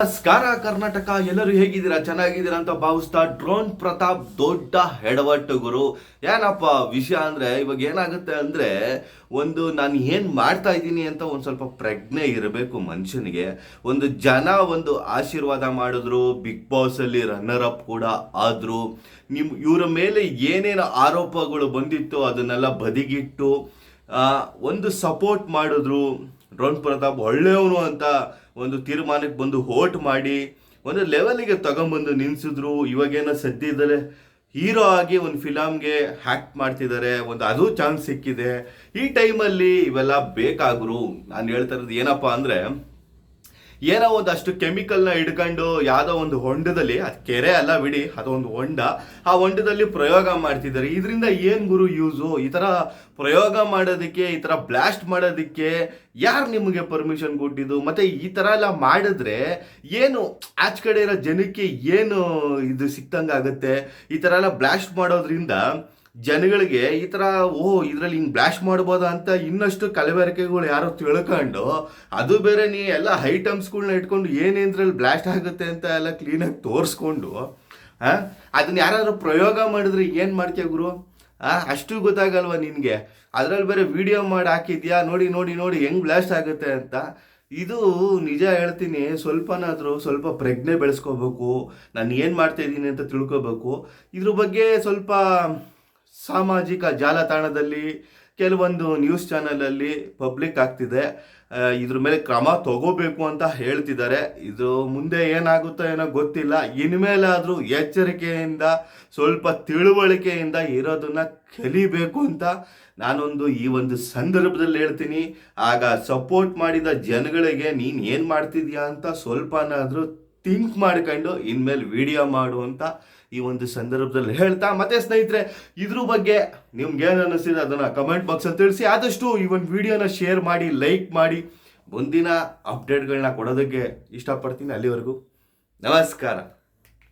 ನಮಸ್ಕಾರ ಕರ್ನಾಟಕ, ಎಲ್ಲರೂ ಹೇಗಿದ್ದೀರಾ? ಚೆನ್ನಾಗಿದ್ದೀರಾ ಅಂತ ಭಾವಿಸ್ತಾ ಡ್ರೋನ್ ಪ್ರತಾಪ್ ದೊಡ್ಡ ಹೆಡವಟ್ಟು ಗುರು. ಏನಪ್ಪ ವಿಷಯ ಅಂದ್ರೆ, ಇವಾಗ ಏನಾಗುತ್ತೆ ಅಂದ್ರೆ, ನಾನು ಏನು ಮಾಡ್ತಾ ಇದ್ದೀನಿ ಅಂತ ಒಂದು ಸ್ವಲ್ಪ ಪ್ರಜ್ಞೆ ಇರಬೇಕು ಮನುಷ್ಯನಿಗೆ. ಒಂದು ಆಶೀರ್ವಾದ ಮಾಡಿದ್ರು, ಬಿಗ್ ಬಾಸ್ ಅಲ್ಲಿ ರನ್ನರ್ ಅಪ್ ಕೂಡ ಆದ್ರು. ಇವರ ಮೇಲೆ ಏನೇನು ಆರೋಪಗಳು ಬಂದಿತ್ತು ಅದನ್ನೆಲ್ಲ ಬದಿಗಿಟ್ಟು ಒಂದು ಸಪೋರ್ಟ್ ಮಾಡಿದ್ರು. ಡ್ರೋನ್ ಪ್ರತಾಪ್ ಒಳ್ಳೆಯವನು ಅಂತ ಒಂದು ತೀರ್ಮಾನಕ್ಕೆ ಬಂದು ವೋಟ್ ಮಾಡಿ ಒಂದು ಲೆವೆಲಿಗೆ ತಗೊಂಬಂದು ನಿಲ್ಸಿದ್ರು. ಇವಾಗೇನೋ ಸದ್ಯದಲ್ಲೇ ಹೀರೋ ಆಗಿ ಒಂದು ಫಿಲಮ್ಗೆ ಹ್ಯಾಕ್ಟ್ ಮಾಡ್ತಿದ್ದಾರೆ, ಅದು ಚಾನ್ಸ್ ಸಿಕ್ಕಿದೆ. ಈ ಟೈಮಲ್ಲಿ ಇವೆಲ್ಲ ಬೇಕಾಗ್ರು. ನಾನು ಹೇಳ್ತಾ ಇರೋದು ಏನಪ್ಪ ಅಂದರೆ, ಏನೋ ಒಂದಷ್ಟು ಕೆಮಿಕಲ್ನ ಹಿಡ್ಕೊಂಡು ಯಾವುದೋ ಒಂದು ಹೊಂಡದಲ್ಲಿ, ಅದು ಕೆರೆ ಅಲ್ಲ ಬಿಡಿ, ಅದೊಂದು ಹೊಂಡ, ಆ ಹೊಂಡದಲ್ಲಿ ಪ್ರಯೋಗ ಮಾಡ್ತಿದ್ದಾರೆ. ಇದರಿಂದ ಏನು ಗುರು ಯೂಸು? ಈ ಥರ ಪ್ರಯೋಗ ಮಾಡೋದಕ್ಕೆ, ಈ ಥರ ಬ್ಲಾಸ್ಟ್ ಮಾಡೋದಕ್ಕೆ ಯಾರು ನಿಮಗೆ ಪರ್ಮಿಷನ್ ಕೊಟ್ಟಿದ್ದು? ಮತ್ತು ಈ ಥರ ಎಲ್ಲ ಮಾಡಿದ್ರೆ ಏನು ಆಚೆ ಕಡೆ ಇರೋ ಜನಕ್ಕೆ ಏನು ಇದು ಸಿಕ್ತಂಗೆ ಆಗುತ್ತೆ? ಈ ಥರ ಎಲ್ಲ ಬ್ಲಾಸ್ಟ್ ಮಾಡೋದ್ರಿಂದ ಜನಗಳಿಗೆ ಈ ಥರ ಇದರಲ್ಲಿ ಹಿಂಗೆ ಬ್ಲಾಸ್ಟ್ ಮಾಡ್ಬೋದಾ ಅಂತ ಇನ್ನಷ್ಟು ಕಲಬೆರಕೆಗಳು ಯಾರೋ ತಿಳ್ಕೊಂಡು, ಅದು ಬೇರೆ ನೀ ಎಲ್ಲ ಐಟಮ್ಸ್ಗಳನ್ನ ಇಟ್ಕೊಂಡು ಏನೇಂದ್ರಲ್ಲಿ ಬ್ಲಾಸ್ಟ್ ಆಗುತ್ತೆ ಅಂತ ಎಲ್ಲ ಕ್ಲೀನಾಗಿ ತೋರಿಸ್ಕೊಂಡು ಅದನ್ನ ಯಾರಾದರೂ ಪ್ರಯೋಗ ಮಾಡಿದ್ರೆ ಏನು ಮಾಡ್ತೀಯ ಗುರು? ಅಷ್ಟು ಗೊತ್ತಾಗಲ್ವ ನಿನಗೆ? ಅದರಲ್ಲಿ ಬೇರೆ ವಿಡಿಯೋ ಮಾಡಿ ಹಾಕಿದ್ಯಾ, ನೋಡಿ ನೋಡಿ ನೋಡಿ ಹೆಂಗೆ ಬ್ಲಾಸ್ಟ್ ಆಗುತ್ತೆ ಅಂತ. ಇದು ನಿಜ ಹೇಳ್ತೀನಿ, ಸ್ವಲ್ಪ ಪ್ರಜ್ಞೆ ಬೆಳೆಸ್ಕೋಬೇಕು. ನಾನು ಏನು ಮಾಡ್ತಾ ಇದ್ದೀನಿ ಅಂತ ತಿಳ್ಕೊಬೇಕು. ಇದ್ರ ಬಗ್ಗೆ ಸ್ವಲ್ಪ ಸಾಮಾಜಿಕ ಜಾಲತಾಣದಲ್ಲಿ ಕೆಲವೊಂದು ನ್ಯೂಸ್ ಚಾನಲಲ್ಲಿ ಪಬ್ಲಿಕ್ ಆಗ್ತಿದೆ. ಇದ್ರ ಮೇಲೆ ಕ್ರಮ ತಗೋಬೇಕು ಅಂತ ಹೇಳ್ತಿದ್ದಾರೆ. ಇದು ಮುಂದೆ ಏನಾಗುತ್ತೋ ಏನೋ ಗೊತ್ತಿಲ್ಲ. ಇನ್ಮೇಲಾದರೂ ಎಚ್ಚರಿಕೆಯಿಂದ, ಸ್ವಲ್ಪ ತಿಳುವಳಿಕೆಯಿಂದ ಇರೋದನ್ನ ಕಲಿಬೇಕು ಅಂತ ಈ ಒಂದು ಸಂದರ್ಭದಲ್ಲಿ ಹೇಳ್ತೀನಿ. ಆಗ ಸಪೋರ್ಟ್ ಮಾಡಿದ ಜನಗಳಿಗೆ ನೀನು ಏನು ಮಾಡ್ತಿದ್ಯಾ ಅಂತ ಸ್ವಲ್ಪನಾದರೂ ಥಿಂಕ್ ಮಾಡ್ಕೊಂಡು ಇನ್ಮೇಲೆ ವಿಡಿಯೋ ಮಾಡು ಅಂತ ಈ ಒಂದು ಸಂದರ್ಭದಲ್ಲಿ ಹೇಳ್ತಾ, ಮತ್ತೆ ಸ್ನೇಹಿತರೆ, ಇದ್ರ ಬಗ್ಗೆ ನಿಮ್ಗೆ ಏನು ಅನ್ನಿಸ್ತಿದೆ ಅದನ್ನು ಕಮೆಂಟ್ ಬಾಕ್ಸಲ್ಲಿ ತಿಳಿಸಿ. ಆದಷ್ಟು ಈ ಒಂದು ವಿಡಿಯೋನ ಶೇರ್ ಮಾಡಿ, ಲೈಕ್ ಮಾಡಿ, ಮುಂದಿನ ಅಪ್ಡೇಟ್ಗಳನ್ನ ಕೊಡೋದಕ್ಕೆ ಇಷ್ಟಪಡ್ತೀನಿ. ಅಲ್ಲಿವರೆಗೂ ನಮಸ್ಕಾರ.